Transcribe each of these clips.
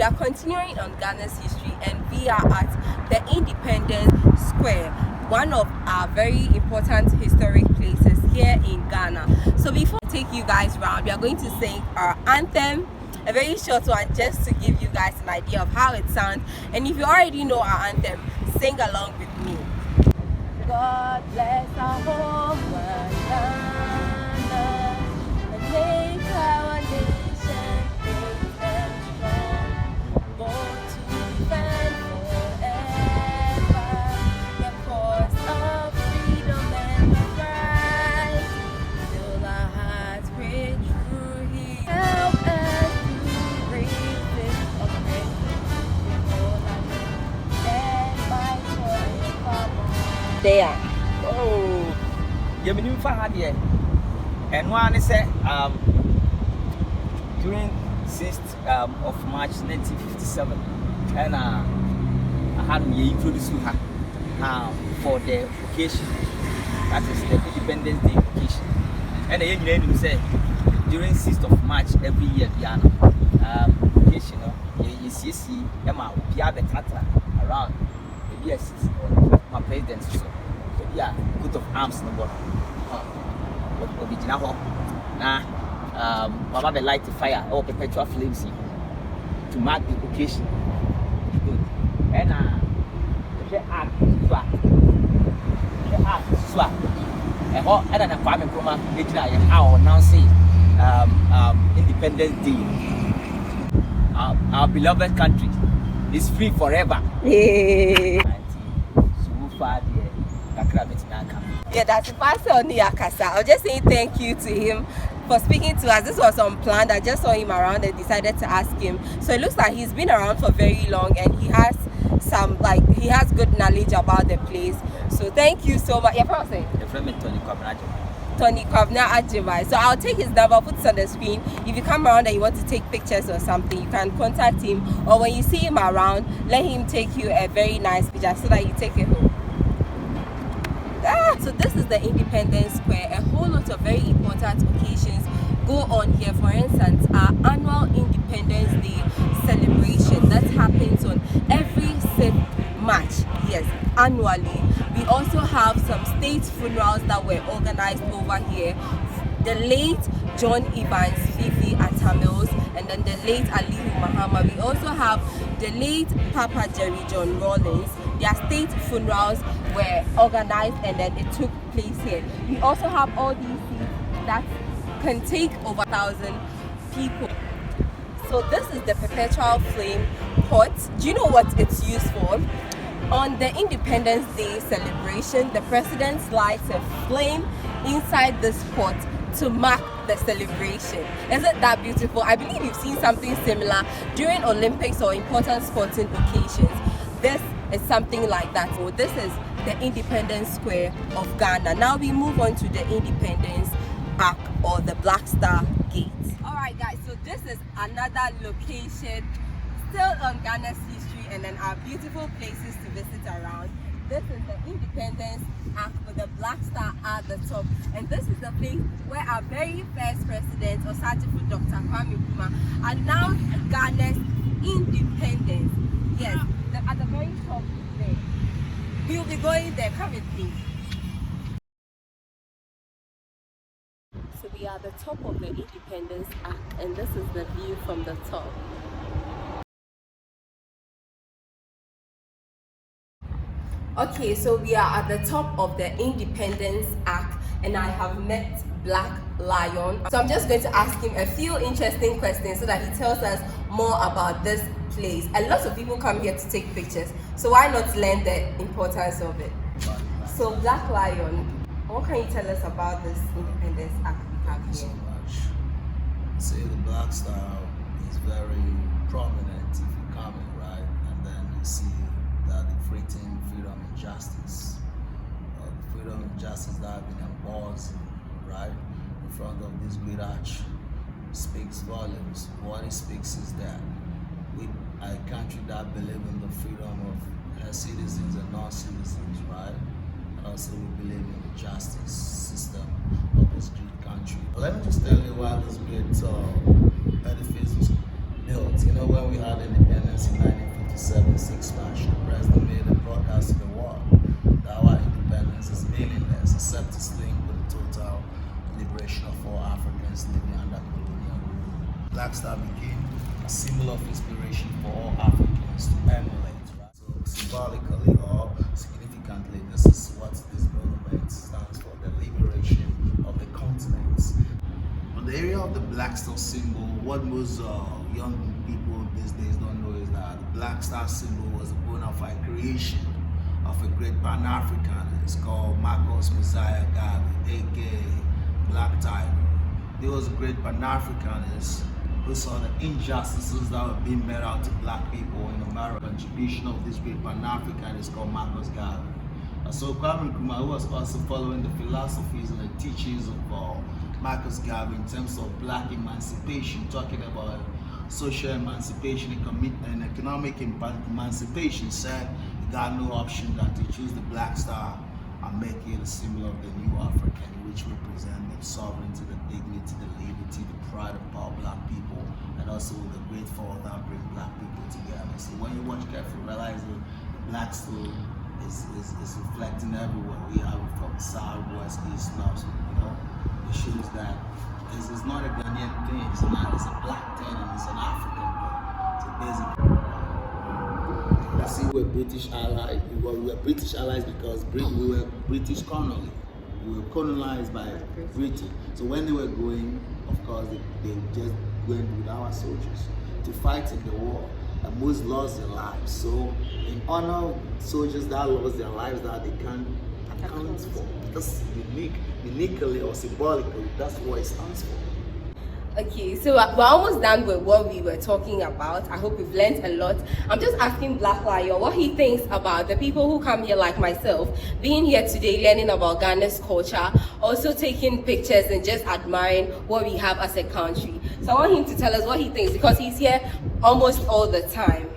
are continuing on Ghana's history, and we are at the Independence Square, one of our very important historic places here in Ghana. So before I take you guys around, we are going to sing our anthem, a very short one, just to give you guys an idea of how it sounds. And if you already know our anthem, sing along with me. God bless our homeland, Ghana, and make our nation great and strong, bold to defend forever the cause of freedom and pride. Fill our hearts with true heat. Help us to breathe this oppression before life and fight forevermore. There. Oh, you mean here? And one is during 6th of March 1957, and I had me introduced to her for the occasion, that is the Independence Day occasion. And the young lady said during 6th of March every year, Diana, occasion, you see, Emma, Pia Betata around the years. My president, so yeah, coat of arms no more. Original now, Mama will light the fire or perpetual flames to mark the occasion. Good. And the act swap. And all other than Kwame Nkrumah, Nigeria, how announcing Independence Day. Our beloved country is free forever. Yeah. Yeah, that's the pastor on the Akasa. I was just saying thank you to him for speaking to us. This was unplanned. I just saw him around and decided to ask him. So it looks like he's been around for very long and he has he has good knowledge about the place. So thank you so much. Yeah, what was saying? Tony Kwabna Ajimai. So I'll take his number, put it on the screen. If you come around and you want to take pictures or something, you can contact him. Or when you see him around, let him take you a very nice picture so that you take it home. So this is the Independence Square. A whole lot of very important occasions go on here. For instance, our annual Independence Day celebration that happens on every 6th March. Yes, annually. We also have some state funerals that were organized over here. The late John Evans Fifi at Tamils, and then the late Alihu Mahama. We also have the late Papa Jerry John Rawlings. Their state funerals were organized and then it took place here. We also have all these seats that can take over 1,000 people. So this is the perpetual flame pot. Do you know what it's used for? On the Independence Day celebration, the president lights a flame inside this pot to mark the celebration. Isn't that beautiful? I believe you've seen something similar during Olympics or important sporting occasions. This is something like that. So this is the Independence Square of Ghana. Now we move on to the Independence Arc or the Black Star Gate. Alright guys, so this is another location still on Ghana's history and then our beautiful places to visit around. This is the Independence Arc with the Black Star at the top, and this is the place where our very first president, Osajifo Dr. Kwame Nkrumah, announced Ghana's independence. Yes, at the very top there. We'll be going there. Come with me. So we are at the top of the Independence Arc, and this is the view from the top. Okay, so we are at the top of the Independence Arc and I have met Black Lion. So I'm just going to ask him a few interesting questions so that he tells us more about this place. A lot of people come here to take pictures, so why not learn the importance of it? So Black Lion, what can you tell us about this Independence Arc we have here? So much. Say the Black Star is very prominent if you come in, right? And then you see that the freedom and justice, the freedom and justice that have been embossed, right, in front of this great arch speaks volumes. What it speaks is that we are a country that believe in the freedom of her citizens and non-citizens, right? And also we believe in the justice system of this great country. Let me just tell you why this great edifice built. You know, when we had independence in 1957, Six March, the president made a broadcast to the world that our independence is meaningless except it's linked with the total liberation of all Africans living under colonial rule. Black Star became a symbol of inspiration for all Africans to emulate. Right? So symbolically or significantly, this is what this movement stands for: the liberation of the continent. On the area of the Black Star symbol, what most young people these days don't know is that the Black Star symbol was a bonafide creation of a great Pan-Africanist called Marcus Messiah Garvey, aka Black Tiger. He was a great Pan-Africanist who saw the injustices that were being made out to black people in America. The contribution of this great Pan-Africanist called Marcus Garvey. So Kwame Nkrumah, who was also following the philosophies and the teachings of Marcus Garvey in terms of black emancipation, talking about social emancipation and economic emancipation, said you got no option than to choose the Black Star and make it a symbol of the new African, which represent the sovereignty, the dignity, the liberty, the pride of all black people, and also the great fall that bring black people together. So when you watch carefully, realize the Black Star is reflecting everywhere. We have it from south, west, east, north. You know, it shows that it's not a Ghanaian thing. It's a black thing, and it's an African thing. So basically, you see, we're British allies. We were British allies because we were British colony. We were colonized by Britain. So when they were going, of course, they just went with our soldiers to fight in the war. And most lost their lives. So in honor of soldiers that lost their lives that they can't account for. That's uniquely or symbolically, that's what it stands for. Okay, so we're almost done with what we were talking about. I hope we've learned a lot. I'm just asking Black Lion what he thinks about the people who come here like myself, being here today, learning about Ghana's culture, also taking pictures and just admiring what we have as a country. So I want him to tell us what he thinks because he's here almost all the time.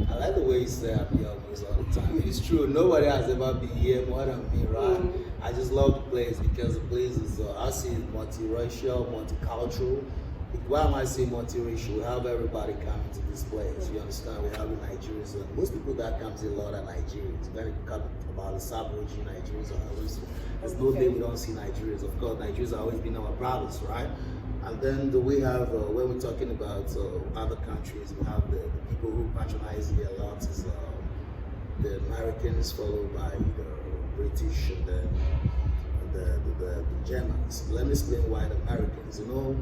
I like the way you say I'm here almost all the time. It's true, nobody has ever been here more than me, right? I just love the place because the place is, I see it multiracial, multicultural. Why am I saying multiracial? We have everybody coming to this place. You understand? We have the Nigerians. And most people that come to a lot are Nigerians. When it comes about the sub-region, Nigerians are always, there's no day we don't see Nigerians. Of course, Nigerians have always been our brothers, right? And then we have, when we're talking about other countries, we have the people who patronize here a lot is the Americans, followed by the British, and then the Germans. Let me explain why the Americans. You know,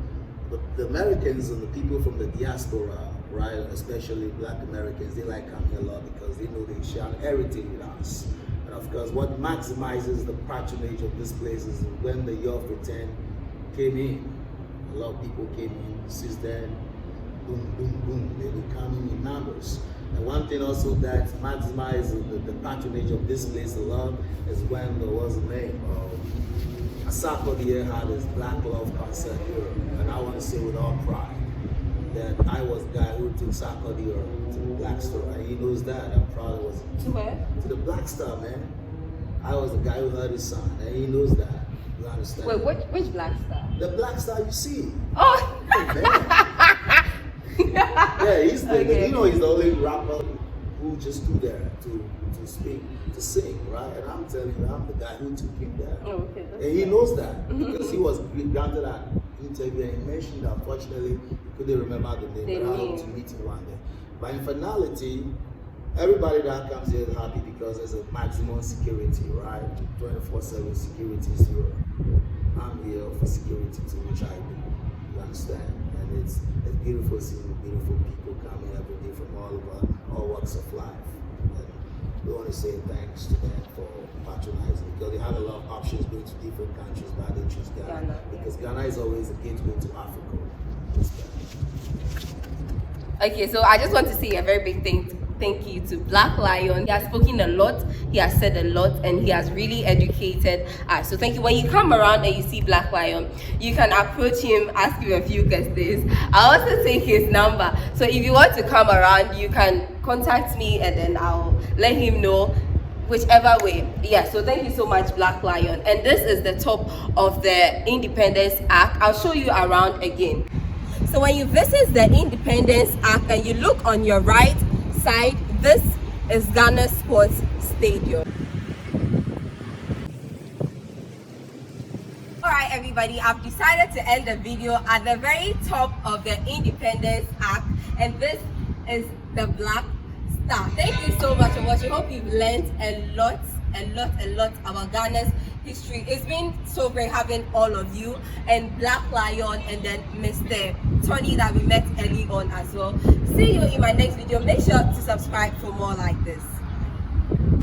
the Americans and the people from the diaspora, right, especially Black Americans, they like coming here a lot because they know they share everything with us. And of course, what maximizes the patronage of this place is when the year of return came in. A lot of people came in. Since then, boom, boom, boom, they were coming in numbers. And one thing also that maximizes the patronage of this place a lot is when there was a name of Accra had his Black Love concert here. And I want to say with all pride that I was the guy who took Accra to the Black Star. And he knows that. I'm proud of it. To where? To the Black Star, man. I was the guy who heard his son, and he knows that. You understand? Wait, which Black Star? The Black Star you see. Oh! Yeah, he's the, okay. you know, he's the only rapper who just stood there to speak, to sing, right? And I'm telling you, I'm the guy who took him there. Oh, okay, and he knows that because he was granted an interview and he mentioned that unfortunately he couldn't remember the name, but I hope to meet him one day. But in finality, everybody that comes here is happy because there's a maximum security, right? 24/7 security is here. I'm here for security to which I do. You understand? And it's beautiful seeing beautiful people coming every day from all over, all walks of life. And we want to say thanks to them for patronizing because they have a lot of options going to different countries, but they choose Ghana because Ghana is always a gateway to Africa. Okay, so I just want to say a very big thank you to Black Lion. He has spoken a lot, he has said a lot, and he has really educated us. So thank you. When you come around and you see Black Lion, you can approach him, ask him a few questions. I'll also take his number. So if you want to come around, you can contact me and then I'll let him know whichever way. Yeah, so thank you so much, Black Lion. And this is the top of the Independence Arc. I'll show you around again. So So when you visit the Independence Arc and you look on your right side, this is Ghana Sports Stadium. Alright everybody, I've decided to end the video at the very top of the Independence Arc, and this is the Black Star. Thank you so much for watching. Hope you've learned a lot about Ghana's history. It's been so great having all of you, and Black Lion, and then Mr. Tony that we met early on as well. See you in my next video. Make sure to subscribe for more like this.